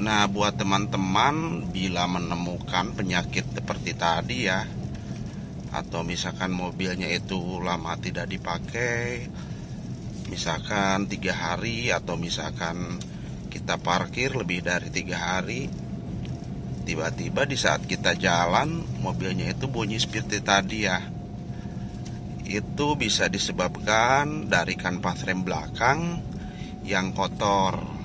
Nah, buat teman-teman bila menemukan penyakit seperti tadi ya, atau misalkan mobilnya itu lama tidak dipakai, misalkan 3 hari, atau misalkan kita parkir lebih dari 3 hari, tiba-tiba di saat kita jalan mobilnya itu bunyi seperti tadi ya, itu bisa disebabkan dari kanvas rem belakang yang kotor.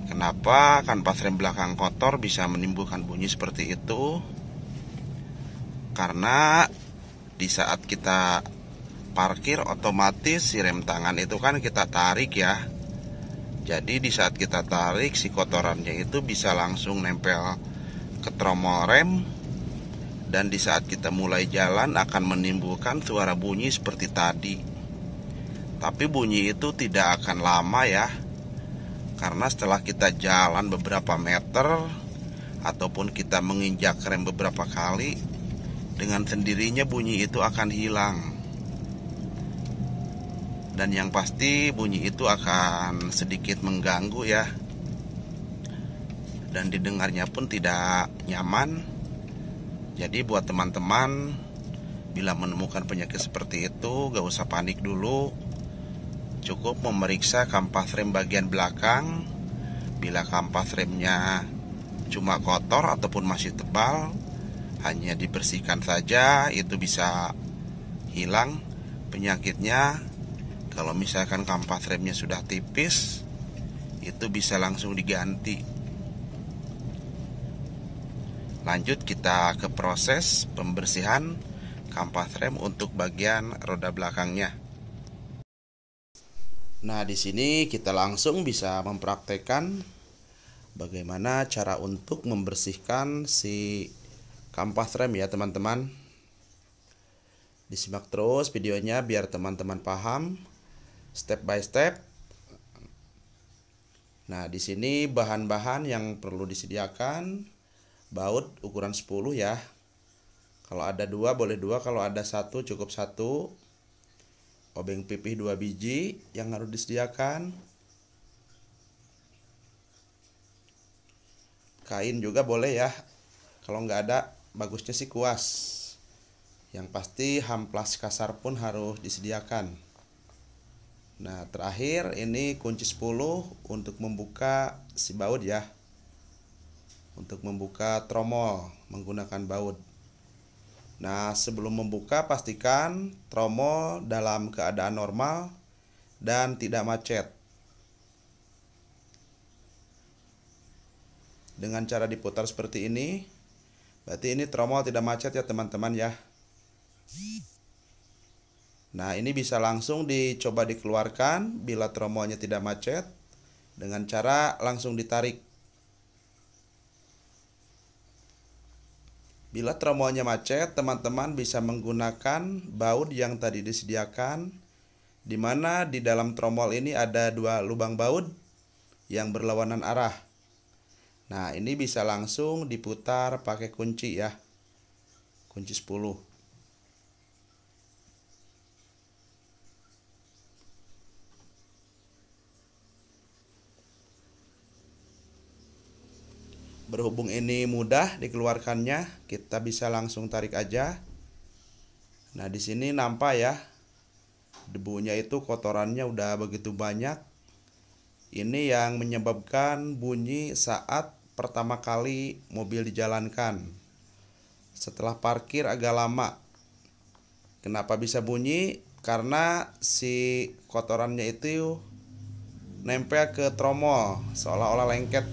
Kenapa kanvas rem belakang kotor bisa menimbulkan bunyi seperti itu? Karena di saat kita parkir otomatis si rem tangan itu kan kita tarik ya. Jadi di saat kita tarik si kotorannya itu bisa langsung nempel ke tromol rem, dan di saat kita mulai jalan akan menimbulkan suara bunyi seperti tadi. Tapi bunyi itu tidak akan lama ya, karena setelah kita jalan beberapa meter ataupun kita menginjak rem beberapa kali, dengan sendirinya bunyi itu akan hilang. Dan yang pasti bunyi itu akan sedikit mengganggu ya, dan didengarnya pun tidak nyaman. Jadi buat teman-teman, bila menemukan penyakit seperti itu, gak usah panik dulu. Cukup memeriksa kampas rem bagian belakang. Bila kampas remnya cuma kotor ataupun masih tebal, hanya dibersihkan saja, itu bisa hilang penyakitnya. Kalau misalkan kampas remnya sudah tipis, itu bisa langsung diganti. Lanjut kita ke proses pembersihan kampas rem untuk bagian roda belakangnya. Nah, di sini kita langsung bisa mempraktekkan bagaimana cara untuk membersihkan si kampas rem ya teman-teman. Disimak terus videonya biar teman-teman paham step by step. Nah, di sini bahan-bahan yang perlu disediakan: baut ukuran 10 ya. Kalau ada 2 boleh 2, kalau ada 1 cukup 1. Obeng pipih 2 biji yang harus disediakan. Kain juga boleh ya. Kalau nggak ada, bagusnya sih kuas. Yang pasti hamplas kasar pun harus disediakan. Nah, terakhir ini kunci 10 untuk membuka si baut ya. Untuk membuka tromol menggunakan baut. Nah, sebelum membuka pastikan tromol dalam keadaan normal dan tidak macet. Dengan cara diputar seperti ini, berarti ini tromol tidak macet ya teman-teman ya. Nah, ini bisa langsung dicoba dikeluarkan bila tromolnya tidak macet dengan cara langsung ditarik. Bila tromolnya macet, teman-teman bisa menggunakan baut yang tadi disediakan, di mana di dalam tromol ini ada 2 lubang baut yang berlawanan arah. Nah, ini bisa langsung diputar pakai kunci ya. Kunci 10. Berhubung ini mudah dikeluarkannya, kita bisa langsung tarik aja. Nah, di sini nampak ya, debunya itu kotorannya udah begitu banyak. Ini yang menyebabkan bunyi saat pertama kali mobil dijalankan. Setelah parkir agak lama. Kenapa bisa bunyi? Karena si kotorannya itu nempel ke tromol, seolah-olah lengket.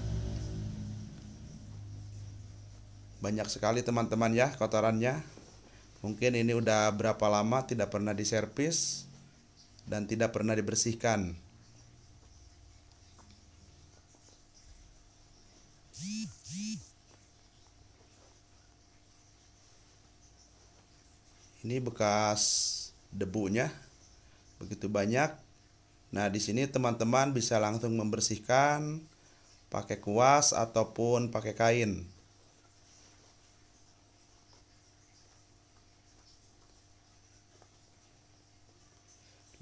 Banyak sekali teman-teman ya kotorannya. Mungkin ini udah berapa lama tidak pernah diservis dan tidak pernah dibersihkan. Ini bekas debunya begitu banyak. Nah, di sini teman-teman bisa langsung membersihkan pakai kuas ataupun pakai kain.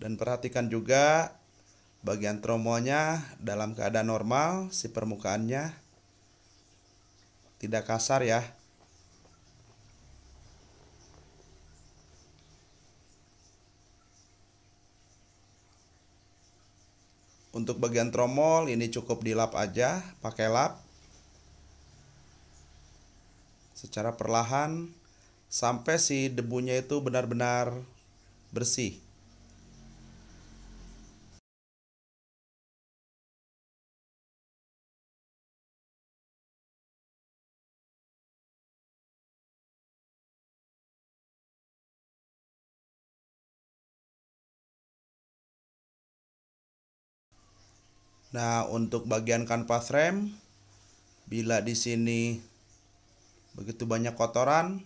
Dan perhatikan juga Bagian tromolnya dalam keadaan normal, si permukaannya tidak kasar ya. Untuk bagian tromol ini cukup dilap aja, pakai lap secara perlahan sampai si debunya itu benar-benar bersih. Nah, untuk bagian kanvas rem, bila di sini begitu banyak kotoran,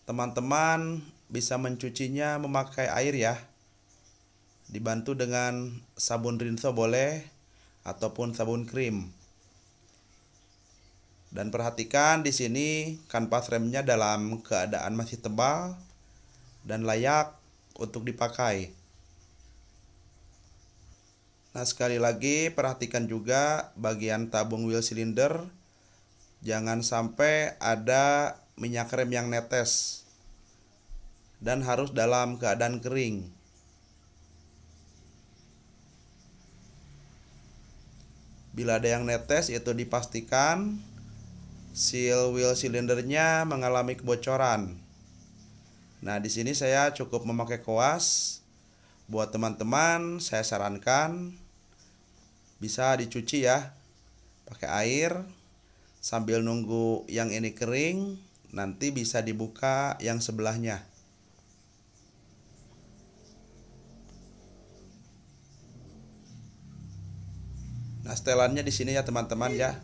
teman-teman bisa mencucinya memakai air ya. Dibantu dengan sabun rinso boleh ataupun sabun krim. Dan perhatikan di sini kanvas remnya dalam keadaan masih tebal dan layak untuk dipakai. Nah, sekali lagi perhatikan juga bagian tabung wheel cylinder, jangan sampai ada minyak rem yang netes dan harus dalam keadaan kering. Bila ada yang netes itu dipastikan seal wheel silindernya mengalami kebocoran. Nah, di sini saya cukup memakai koas. Buat teman-teman saya sarankan bisa dicuci ya pakai air sambil nunggu yang ini kering, nanti bisa dibuka yang sebelahnya. Nah, setelannya di sini ya teman-teman ya.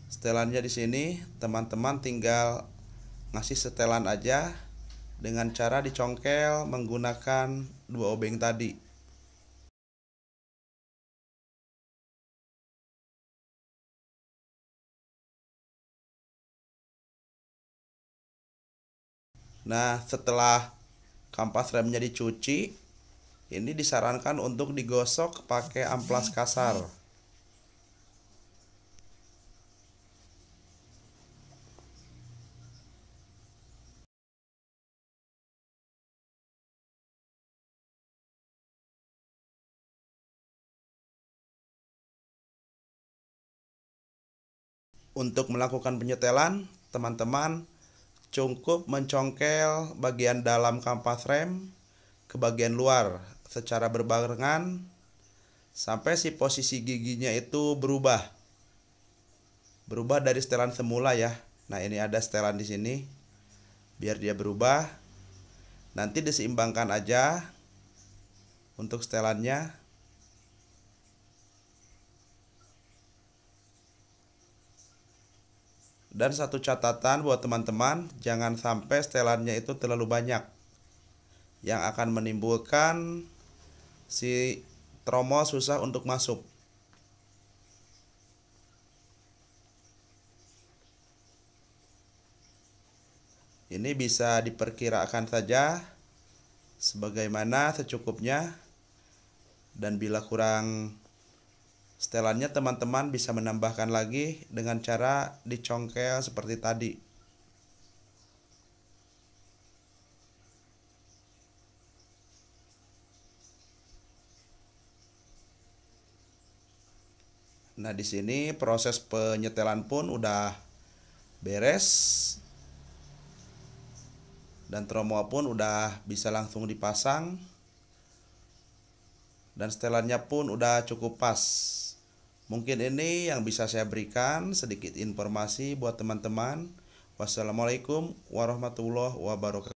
Setelannya di sini, teman-teman tinggal ngasih setelan aja dengan cara dicongkel menggunakan 2 obeng tadi. Nah, setelah kampas remnya dicuci, ini disarankan untuk digosok pakai amplas kasar. Untuk melakukan penyetelan, teman-teman cukup mencongkel bagian dalam kampas rem ke bagian luar secara berbarengan sampai si posisi giginya itu berubah dari setelan semula ya. Nah, ini ada setelan di sini. Biar dia berubah, nanti diseimbangkan aja untuk setelannya. Dan satu catatan buat teman-teman, jangan sampai setelannya itu terlalu banyak, yang akan menimbulkan si tromol susah untuk masuk. Ini bisa diperkirakan saja sebagaimana secukupnya, dan bila kurang setelannya teman-teman bisa menambahkan lagi dengan cara dicongkel seperti tadi. Nah, di sini proses penyetelan pun udah beres dan tromol pun udah bisa langsung dipasang dan setelannya pun udah cukup pas. Mungkin ini yang bisa saya berikan sedikit informasi buat teman-teman. Wassalamualaikum warahmatullahi wabarakatuh.